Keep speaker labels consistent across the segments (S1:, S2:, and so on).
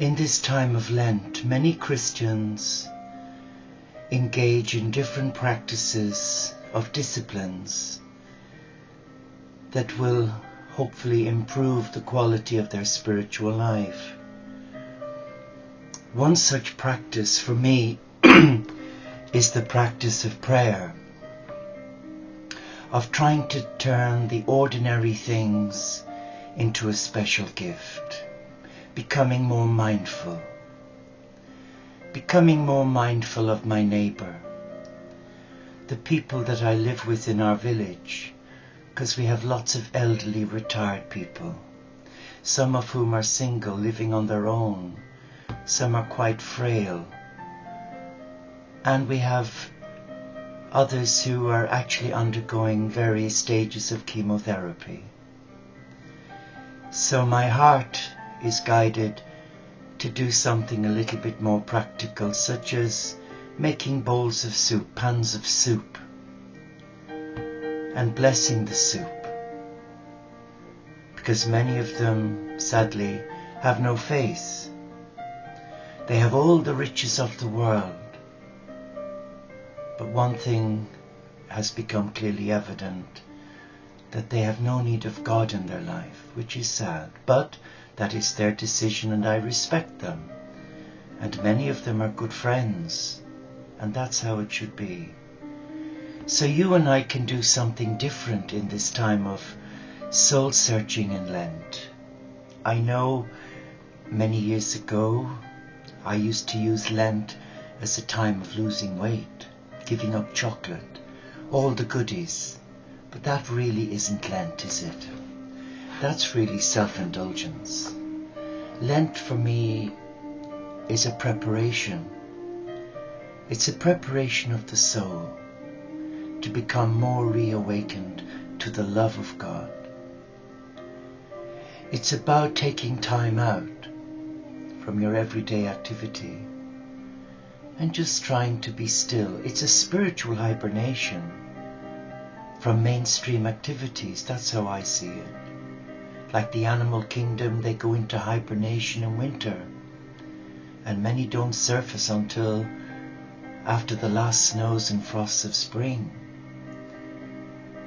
S1: In this time of Lent, many Christians engage in different practices of disciplines that will hopefully improve the quality of their spiritual life. One such practice for me is the practice of prayer, of trying to turn the ordinary things into a special gift, becoming more mindful of my neighbour, the people that I live with in our village, because we have lots of elderly retired people, some of whom are single, living on their own, some are quite frail, and we have others who are actually undergoing various stages of chemotherapy. So my heart is guided to do something a little bit more practical, such as making bowls of soup, pans of soup, and blessing the soup, because many of them, sadly, have no face. They have all the riches of the world, but one thing has become clearly evident, that they have no need of God in their life, which is sad, but that is their decision and I respect them. And many of them are good friends, and that's how it should be. So you and I can do something different in this time of soul searching in Lent. I know many years ago I used to use Lent as a time of losing weight, giving up chocolate, all the goodies. But that really isn't Lent, is it? That's really self-indulgence. Lent for me is a preparation. It's a preparation of the soul to become more reawakened to the love of God. It's about taking time out from your everyday activity and just trying to be still. It's a spiritual hibernation from mainstream activities. That's how I see it. Like the animal kingdom, they go into hibernation in winter, and many don't surface until after the last snows and frosts of spring.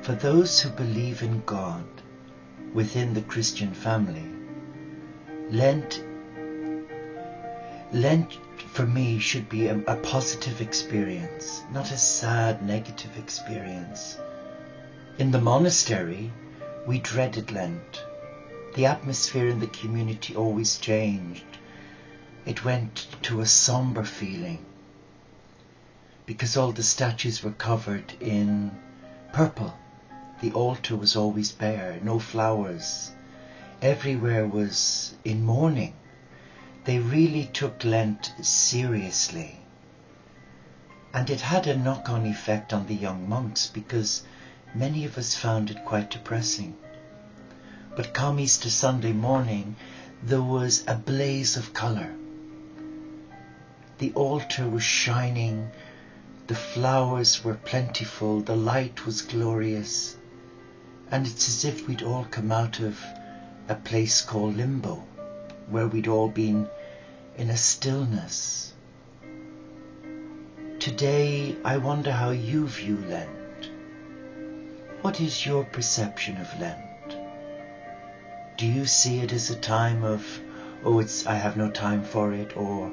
S1: For those who believe in God within the Christian family, Lent for me should be a positive experience, not a sad, negative experience. In the monastery, we dreaded Lent. The atmosphere in the community always changed. It went to a somber feeling because all the statues were covered in purple. The altar was always bare, no flowers. Everywhere was in mourning. They really took Lent seriously. And it had a knock-on effect on the young monks because many of us found it quite depressing. But come Easter Sunday morning, there was a blaze of colour. The altar was shining, the flowers were plentiful, the light was glorious, and it's as if we'd all come out of a place called limbo, where we'd all been in a stillness. Today, I wonder how you view Lent. What is your perception of Lent? Do you see it as a time of, I have no time for it, or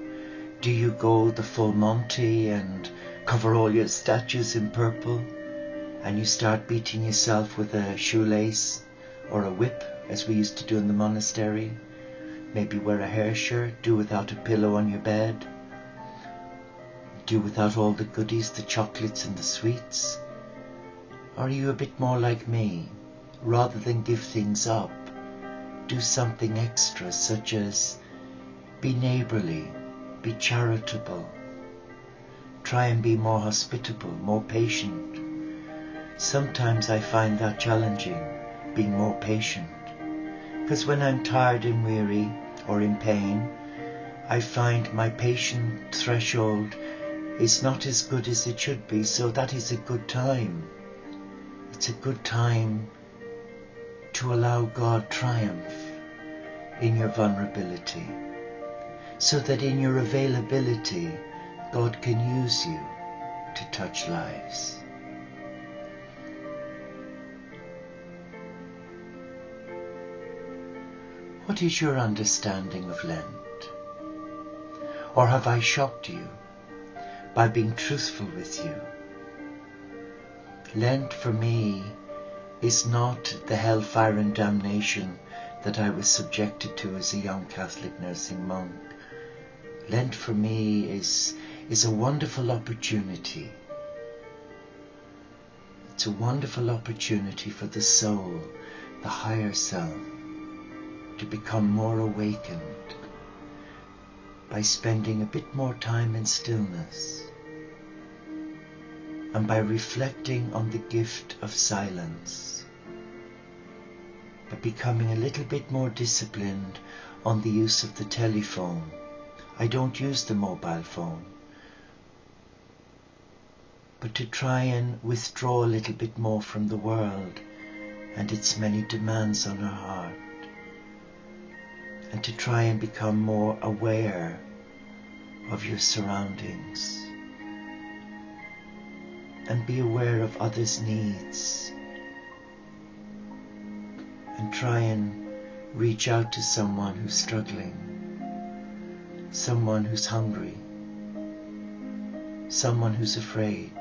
S1: do you go the full Monty and cover all your statues in purple and you start beating yourself with a shoelace or a whip, as we used to do in the monastery? Maybe wear a hair shirt, do without a pillow on your bed, do without all the goodies, the chocolates and the sweets? Or are you a bit more like me? Rather than give things up, do something extra, such as be neighbourly, be charitable, try and be more hospitable, more patient. Sometimes I find that challenging, being more patient, because when I'm tired and weary or in pain, I find my patient threshold is not as good as it should be, so that is a good time. It's a good time to allow God triumph in your vulnerability. so that in your availability, God can use you to touch lives. What is your understanding of Lent? Or have I shocked you by being truthful with you? Lent for me is not the hellfire and damnation that I was subjected to as a young Catholic nursing monk. Lent for me is a wonderful opportunity. It's a wonderful opportunity for the soul, the higher self, to become more awakened by spending a bit more time in stillness and by reflecting on the gift of silence, by becoming a little bit more disciplined on the use of the telephone. I don't use the mobile phone, but to try and withdraw a little bit more from the world and its many demands on our heart, and to try and become more aware of your surroundings and be aware of others' needs, and try and reach out to someone who's struggling, someone who's hungry, someone who's afraid,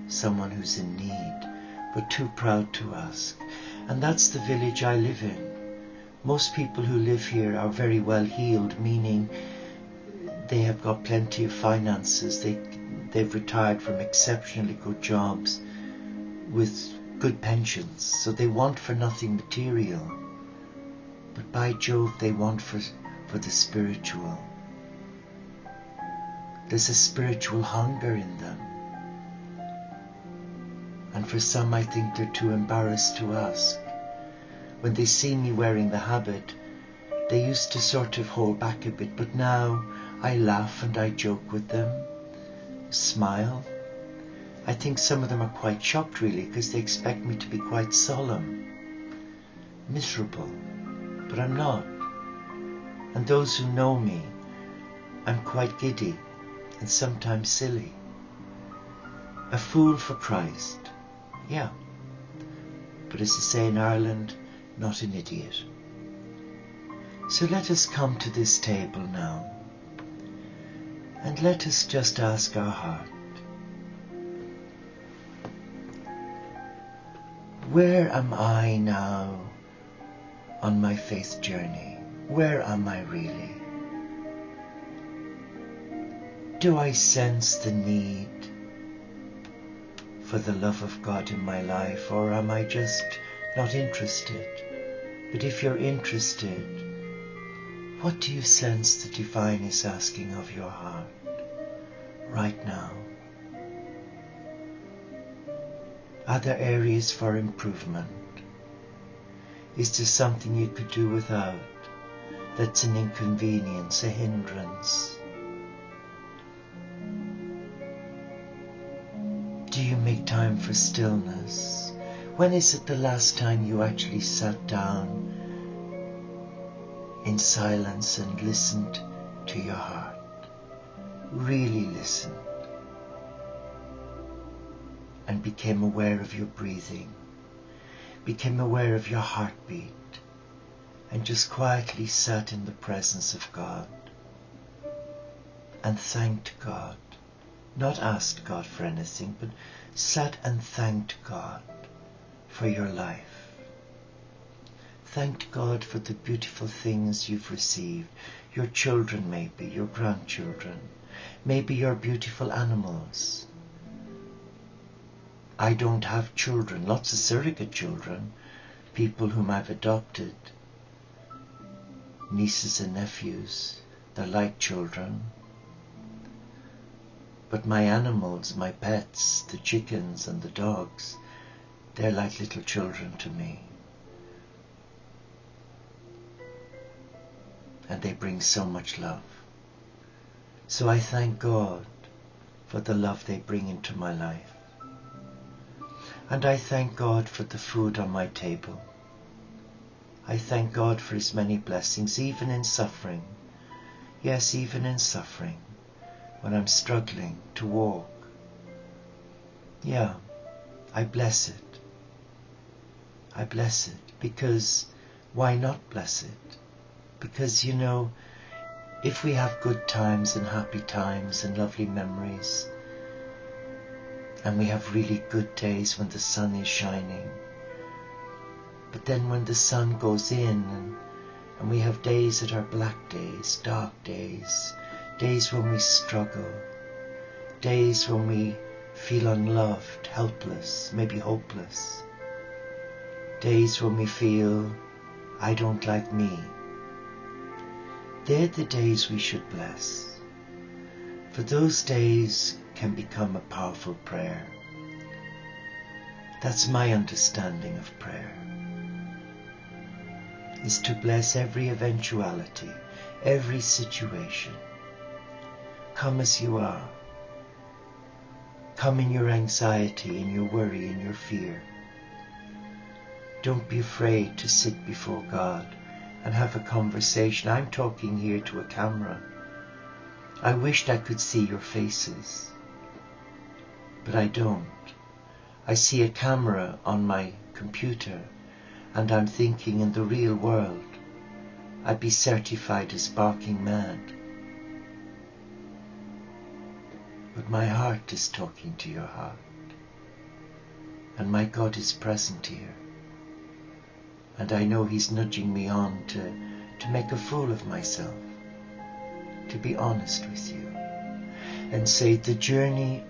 S1: someone who's in need but too proud to ask. And that's the village I live in. Most people who live here are very well heeled, meaning they have got plenty of finances, they've retired from exceptionally good jobs with good pensions, so they want for nothing material, but by Jove they want for the spiritual. There's a spiritual hunger in them, and for some I think they're too embarrassed to ask. When they see me wearing the habit, they used to sort of hold back a bit, but now I laugh and I joke with them, smile. I think some of them are quite shocked really, because they expect me to be quite solemn, miserable, but I'm not. And those who know me, I'm quite giddy and sometimes silly. A fool for Christ, yeah. But as they say in Ireland, not an idiot. So let us come to this table now, and let us just ask our heart, where am I now on my faith journey? Where am I really? Do I sense the need for the love of God in my life, or am I just not interested? But if you're interested, what do you sense the divine is asking of your heart right now? Are there areas for improvement? Is there something you could do without that's an inconvenience, a hindrance? Do you make time for stillness? When is it the last time you actually sat down in silence and listened to your heart? Really listened and became aware of your breathing, became aware of your heartbeat, and just quietly sat in the presence of God and thanked God. Not asked God for anything, but sat and thanked God for your life. Thanked God for the beautiful things you've received. Your children maybe, your grandchildren, maybe your beautiful animals. I don't have children, lots of surrogate children, people whom I've adopted, nieces and nephews, they're like children. But my animals, my pets, the chickens and the dogs, they're like little children to me. And they bring so much love. So I thank God for the love they bring into my life. And I thank God for the food on my table. I thank God for His many blessings, even in suffering. Yes, even in suffering, when I'm struggling to walk. Yeah, I bless it. I bless it because why not bless it? Because, you know, if we have good times and happy times and lovely memories, and we have really good days when the sun is shining, but then when the sun goes in and we have days that are black days, dark days, days when we struggle, days when we feel unloved, helpless, maybe hopeless, days when we feel, I don't like me. They're the days we should bless. For those days can become a powerful prayer. That's my understanding of prayer. Is to bless every eventuality, every situation. Come as you are. Come in your anxiety, in your worry, in your fear. Don't be afraid to sit before God and have a conversation. I'm talking here to a camera. I wished I could see your faces, but I don't. I see a camera on my computer, and I'm thinking in the real world, I'd be certified as barking mad. But my heart is talking to your heart, and my God is present here. And I know He's nudging me on to make a fool of myself, to be honest with you, and say the journey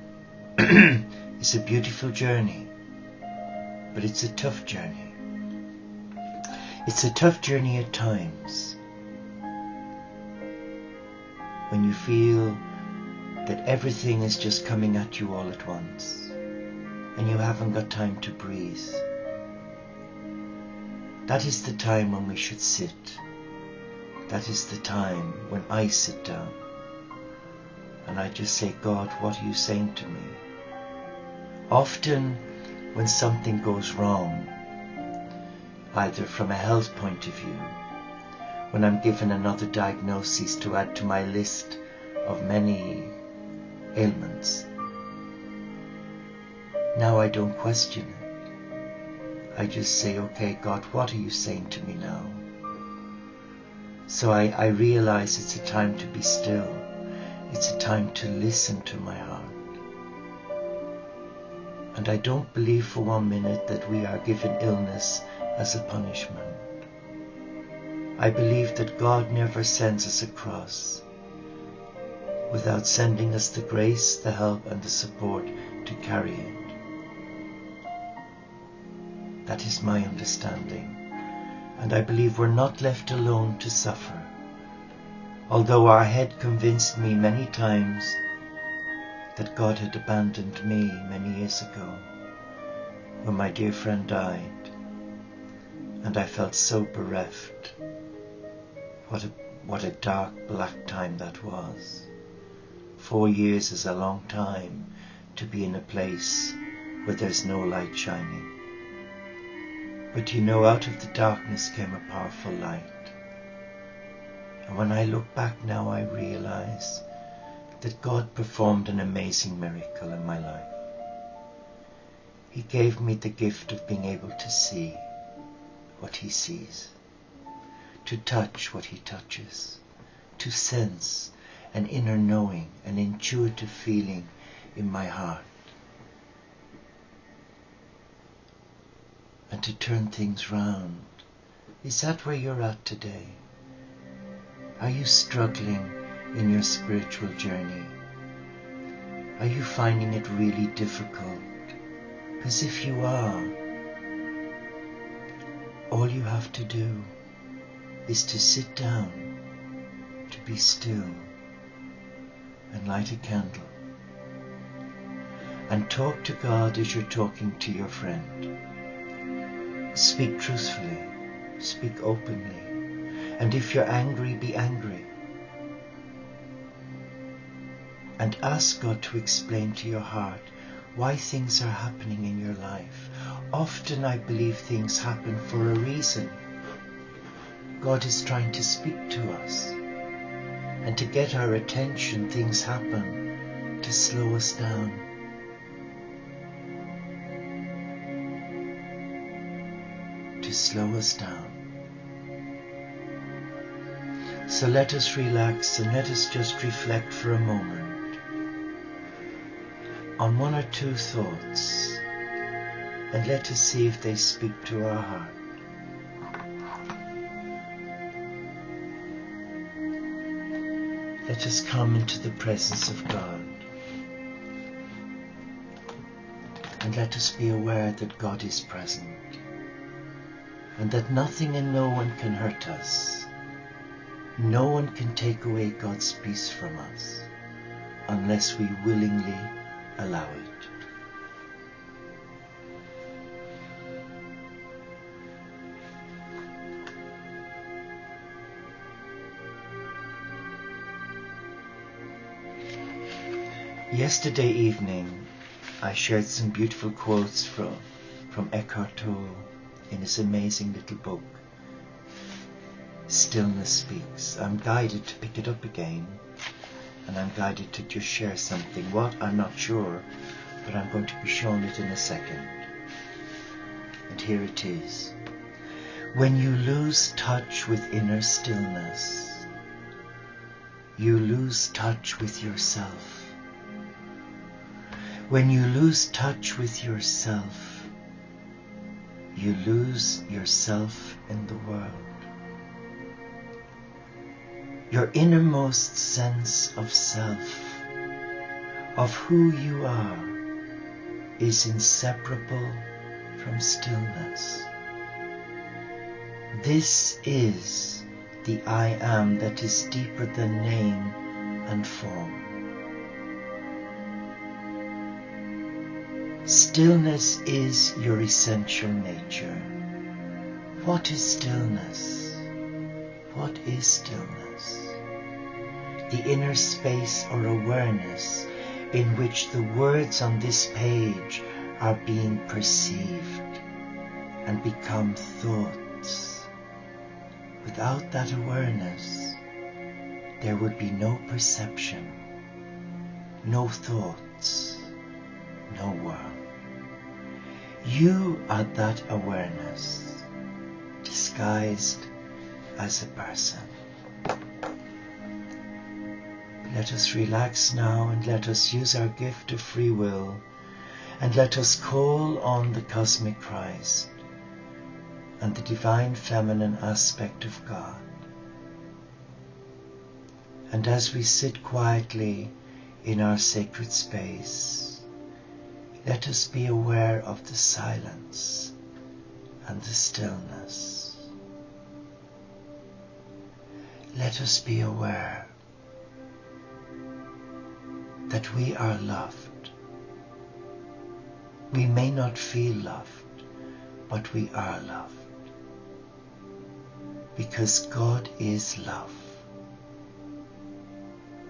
S1: is a beautiful journey, but it's a tough journey. It's a tough journey at times, when you feel that everything is just coming at you all at once, and you haven't got time to breathe. That is the time when we should sit. That is the time when I sit down and I just say, God, what are you saying to me? Often when something goes wrong, either from a health point of view, when I'm given another diagnosis to add to my list of many ailments, now I don't question it. I just say, okay, God, what are you saying to me now? So I realize it's a time to be still. It's a time to listen to my heart. And I don't believe for 1 minute that we are given illness as a punishment. I believe that God never sends us a cross without sending us the grace, the help and the support to carry it. That is my understanding. And I believe we're not left alone to suffer. Although our head convinced me many times that God had abandoned me many years ago when my dear friend died, and I felt so bereft. What a dark black time that was. 4 years is a long time to be in a place where there's no light shining. But you know, out of the darkness came a powerful light. And when I look back now, I realize that God performed an amazing miracle in my life. He gave me the gift of being able to see what He sees, to touch what He touches, to sense an inner knowing, an intuitive feeling in my heart, and to turn things round. Is that where you're at today? Are you struggling in your spiritual journey? Are you finding it really difficult? Because if you are, all you have to do is to sit down, to be still, and light a candle, and talk to God as you're talking to your friend. Speak truthfully, speak openly, and if you're angry, be angry. And ask God to explain to your heart why things are happening in your life. Often I believe things happen for a reason. God is trying to speak to us. and to get our attention, things happen to slow us down. To slow us down. So let us relax and let us just reflect for a moment on one or two thoughts, and let us see if they speak to our heart. Let us come into the presence of God, and let us be aware that God is present, and that nothing and no one can hurt us. No one can take away God's peace from us unless we willingly allow it. Yesterday evening, I shared some beautiful quotes from Eckhart Tolle in his amazing little book, Stillness Speaks. I'm guided to pick it up again, and I'm guided to just share something. What? I'm not sure, but I'm going to be shown it in a second. And here it is. When you lose touch with inner stillness, you lose touch with yourself. When you lose touch with yourself, you lose yourself in the world. Your innermost sense of self, of who you are, is inseparable from stillness. This is the I am that is deeper than name and form. Stillness is your essential nature. What is stillness? What is stillness? The inner space or awareness in which the words on this page are being perceived and become thoughts. Without that awareness, there would be no perception, no thoughts, no world. You are that awareness, disguised as a person. Let us relax now, and let us use our gift of free will, and let us call on the cosmic Christ and the divine feminine aspect of God. And as we sit quietly in our sacred space, let us be aware of the silence and the stillness. Let us be aware that we are loved. We may not feel loved, but we are loved. Because God is love.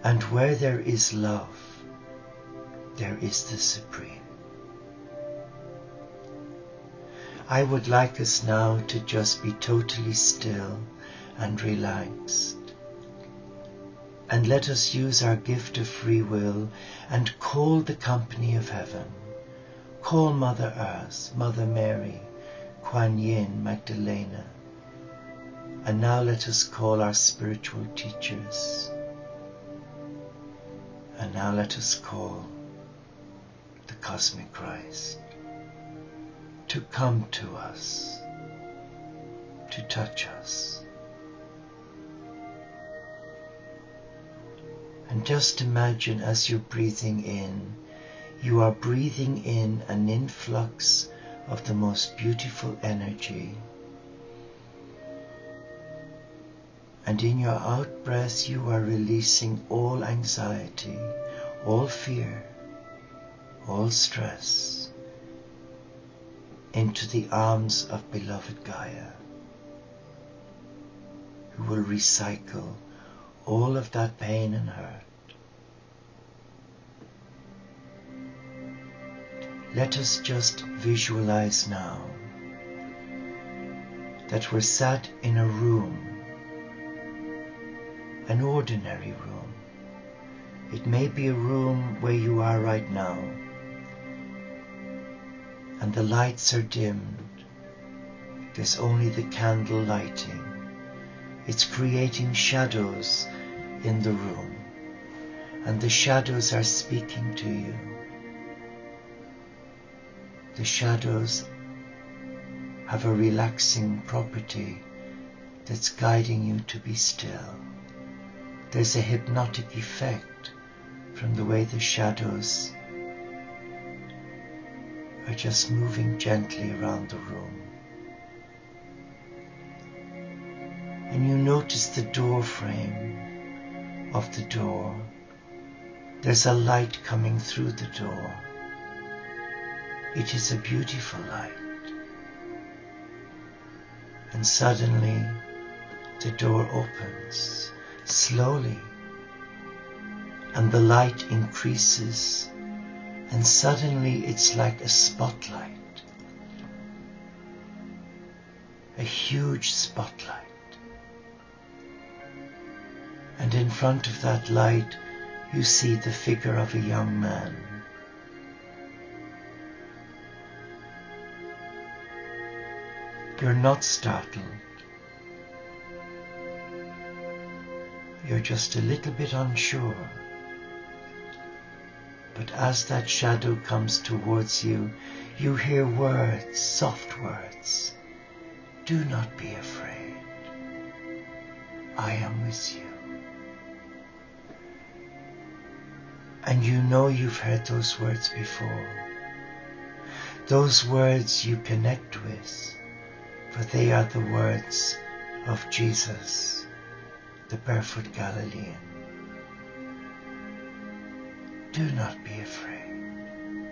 S1: And where there is love, there is the Supreme. I would like us now to just be totally still and relaxed. And let us use our gift of free will and call the company of heaven. Call Mother Earth, Mother Mary, Kuan Yin, Magdalena. And now let us call our spiritual teachers. And now let us call the cosmic Christ to come to us, to touch us. And just imagine as you're breathing in, you are breathing in an influx of the most beautiful energy. And in your out breath, you are releasing all anxiety, all fear, all stress into the arms of beloved Gaia, who will recycle all of that pain and hurt. Let us just visualize now that we're sat in a room, an ordinary room. It may be a room where you are right now, and the lights are dimmed. There's only the candle lighting. It's creating shadows in the room, and the shadows are speaking to you. The shadows have a relaxing property that's guiding you to be still. There's a hypnotic effect from the way the shadows are just moving gently around the room. And you notice the door frame of the door. There's a light coming through the door. It is a beautiful light. And suddenly the door opens slowly, and the light increases, and suddenly it's like a spotlight, a huge spotlight. And in front of that light you see the figure of a young man. You're not startled. You're just a little bit unsure. But as that shadow comes towards you, you hear words, soft words. Do not be afraid. I am with you. And you know you've heard those words before. Those words you connect with, for they are the words of Jesus, the barefoot Galilean. Do not be afraid.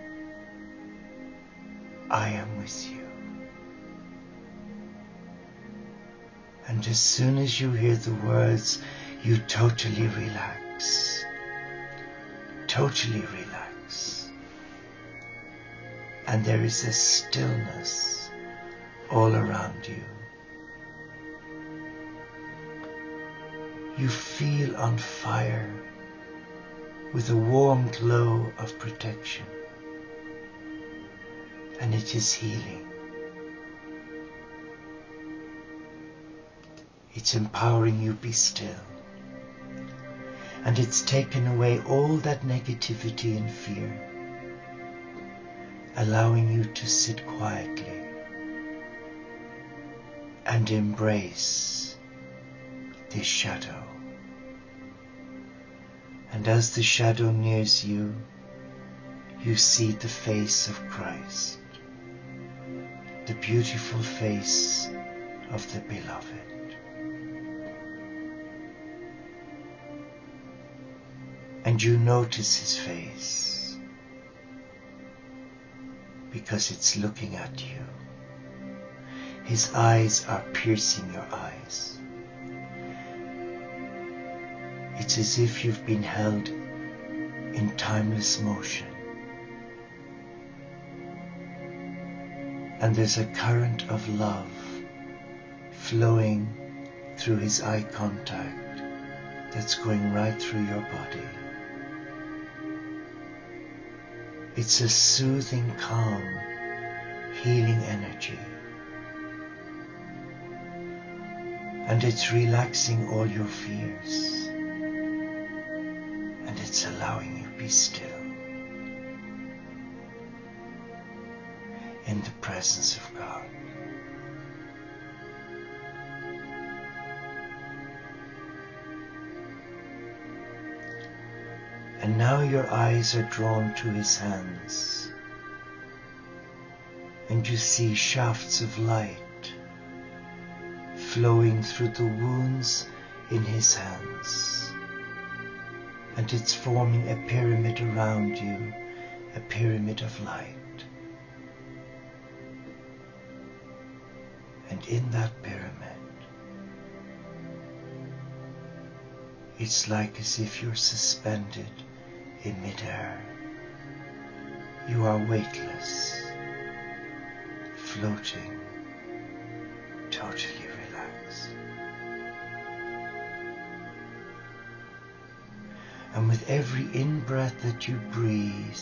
S1: I am with you. And as soon as you hear the words, you totally relax. Totally relax. And there is a stillness all around you. You feel on fire with a warm glow of protection, and it is healing. It's empowering you be still, and it's taken away all that negativity and fear, allowing you to sit quietly and embrace this shadow. And as the shadow nears you, you see the face of Christ, the beautiful face of the Beloved. And you notice his face because it's looking at you. His eyes are piercing your eyes. It's as if you've been held in timeless motion. And there's a current of love flowing through his eye contact that's going right through your body. It's a soothing, calm, healing energy. And it's relaxing all your fears. And it's allowing you to be still in the presence of God. And now your eyes are drawn to his hands, and you see shafts of light flowing through the wounds in his hands. And it's forming a pyramid around you, a pyramid of light. And in that pyramid, it's like as if you're suspended in midair. You are weightless, floating, totally relaxed. And with every in-breath that you breathe,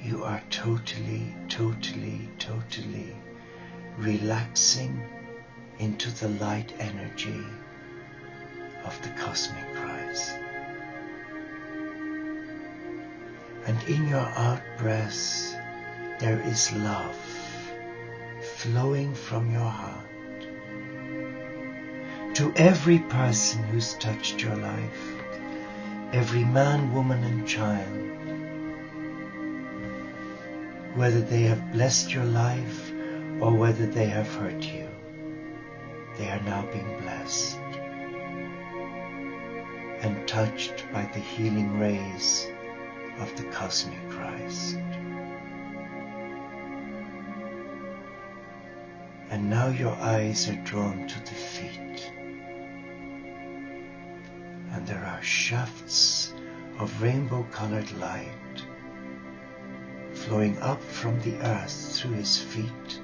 S1: you are totally, totally, totally relaxing into the light energy of the cosmic Christ. And in your out-breaths, there is love flowing from your heart to every person who's touched your life, every man, woman and child. Whether they have blessed your life or whether they have hurt you, they are now being blessed and touched by the healing rays of the cosmic Christ. And now your eyes are drawn to the feet, and there are shafts of rainbow-colored light flowing up from the earth through his feet,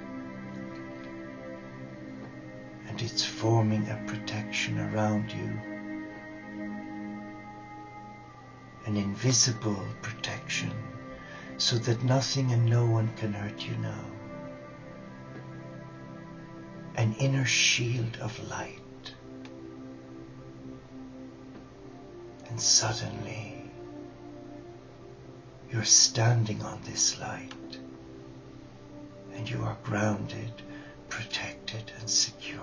S1: and it's forming a protection around you, an invisible protection, so that nothing and no one can hurt you now. An inner shield of light. And suddenly, you're standing on this light, and you are grounded, protected, and secure.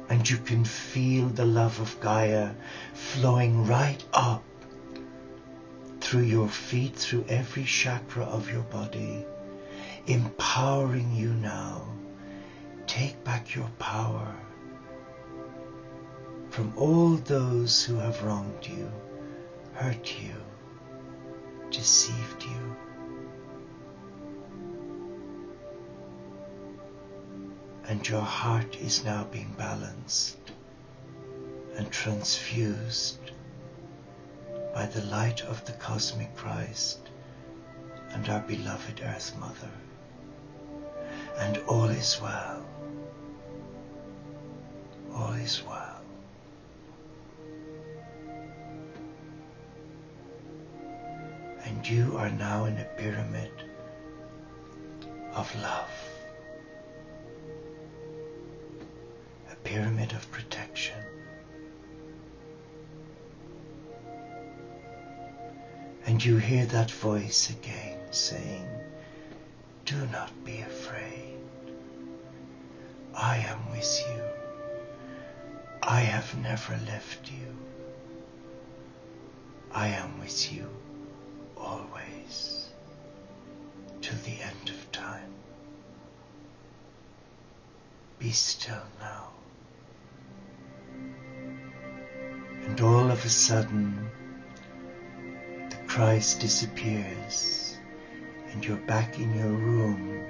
S1: And you can feel the love of Gaia flowing right up through your feet, through every chakra of your body, empowering you now. Take back your power from all those who have wronged you, hurt you, deceived you. And your heart is now being balanced and transfused by the light of the cosmic Christ and our beloved Earth Mother. And all is well. All is well. And you are now in a pyramid of love. A pyramid of protection. And you hear that voice again saying, do not be afraid. I am with you. I have never left you. I am with you always, to the end of time. Be still now. And all of a sudden, the Christ disappears, and you're back in your room,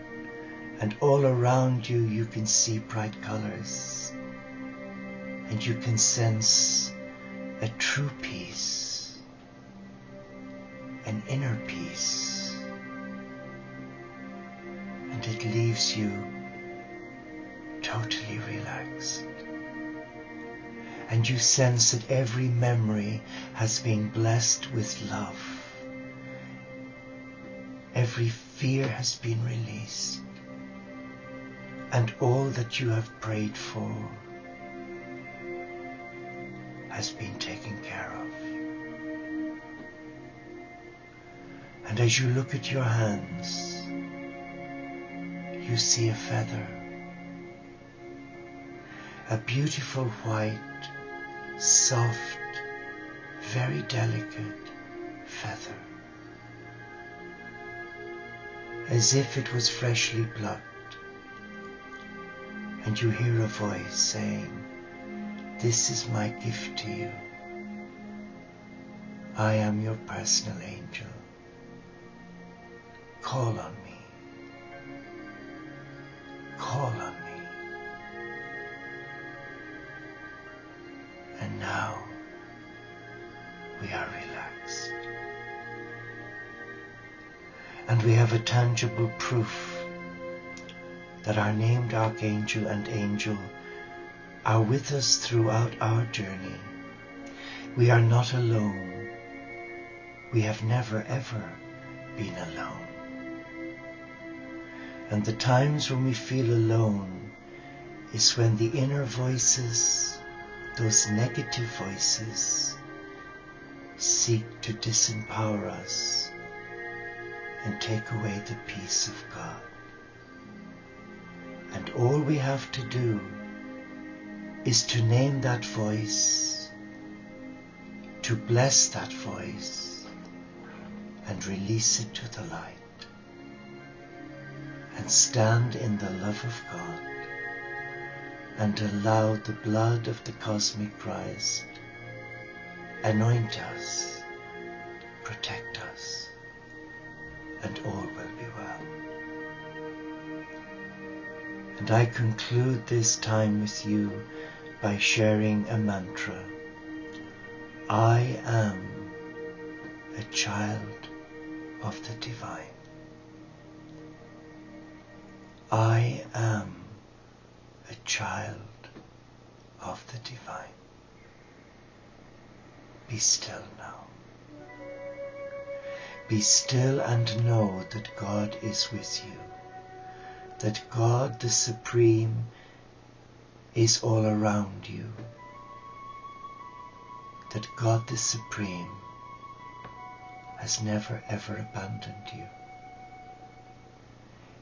S1: and all around you you can see bright colors, and you can sense a true peace, an inner peace, and it leaves you totally relaxed. And you sense that every memory has been blessed with love. Every fear has been released, and all that you have prayed for has been taken care of. And as you look at your hands, you see a feather, a beautiful white, soft, very delicate feather, as if it was freshly plucked. And you hear a voice saying, this is my gift to you. I am your personal angel. Call on me. Call on me. And now we are relaxed. And we have a tangible proof that our named Archangel and Angel are with us throughout our journey. We are not alone. We have never ever been alone. And the times when we feel alone is when the inner voices, those negative voices, seek to disempower us and take away the peace of God. And all we have to do is to name that voice, to bless that voice, and release it to the light, and stand in the love of God, and allow the blood of the cosmic Christ anoint us, protect us, and all will be well. And I conclude this time with you by sharing a mantra. I am a child of the divine. I am a child of the divine. Be still now. Be still and know that God is with you, that God the Supreme is all around you, that God the Supreme has never ever abandoned you.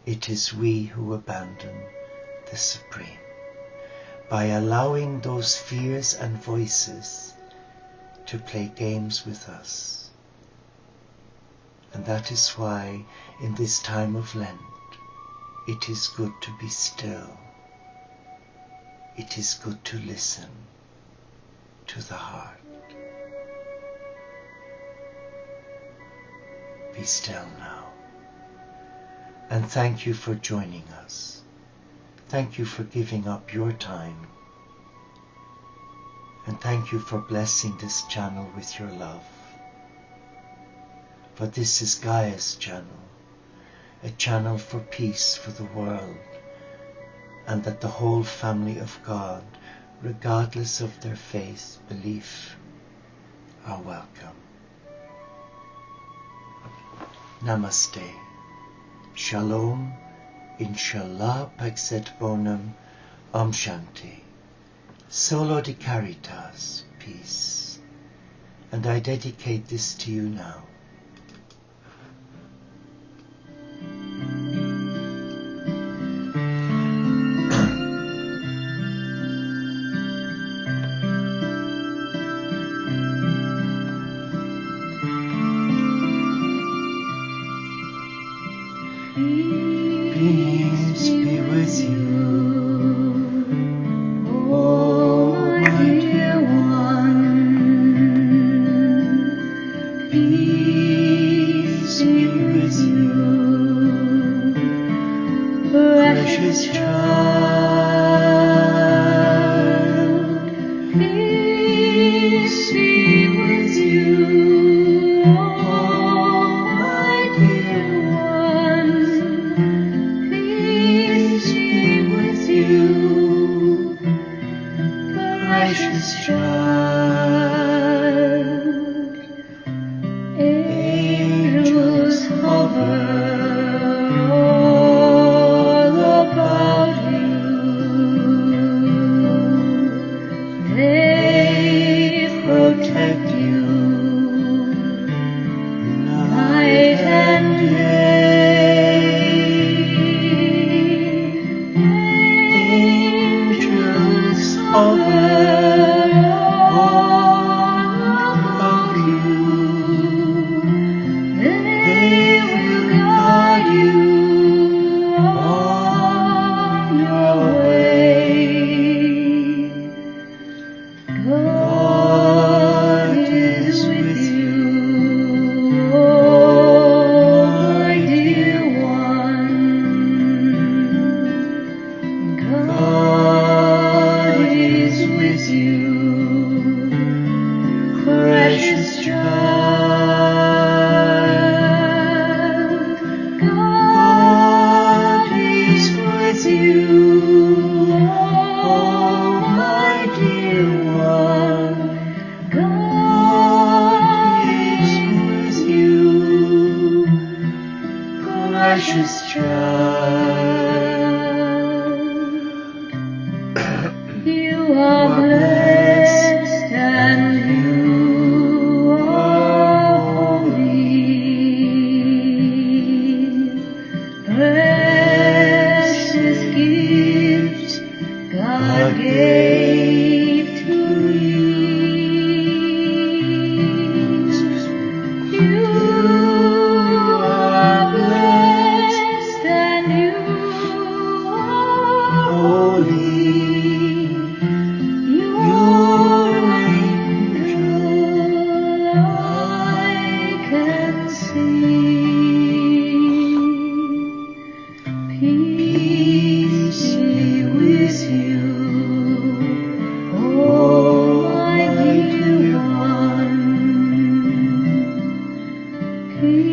S1: It is we who abandon the Supreme by allowing those fears and voices to play games with us. And that is why in this time of Lent it is good to be still. It is good to listen to the heart. Be still now. And thank you for joining us. Thank you for giving up your time. And thank you for blessing this channel with your love. For this is Gaia's channel, a channel for peace for the world, and that the whole family of God, regardless of their faith, belief, are welcome. Namaste. Shalom. Inshallah Paxet Bonum. Om Shanti. Solo de Caritas. Peace. And I dedicate this to you now. Peace be with you, oh my dear one. Peace be with you, precious child. Peace be with you, oh my dear one. Precious child, angels hover all about you. precious child.
S2: You are blessed and you are holy. Precious gift God gave to you. You are blessed and you are holy. Your angel I can see. Peace be with you, oh my dear one. Peace